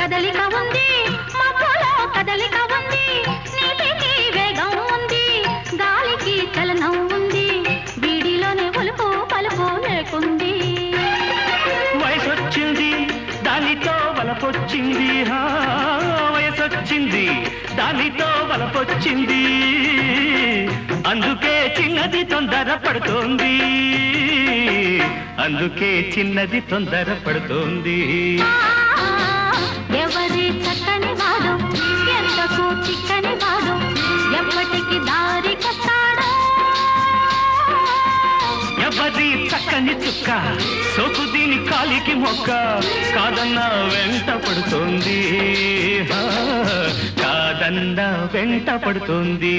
కదలిక ఉంది మబ్బులో కదలిక ఉంది నీటికి వేగం ఉంది గాలికి చలనం ఉంది వీడిలోనే ఒలుపు పలుపు లేకుంది వయసొచ్చింది దానితో వలపొచ్చింది వయసొచ్చింది దానితో వలపొచ్చింది అందుకే చిన్నది తొందర పడుతోంది అందుకే చిన్నది తొందర పడుతోంది ఎవరి చక్కని వాడు ఎంతకు చిక్కని వాడు ఎప్పటికి దారి కస్తాడు ఎవరి చక్కని చుక్క సోకు దీని కాలికి మొక్క కాదన్న వెంట పడుతోంది కాదన్న వెంట పడుతోంది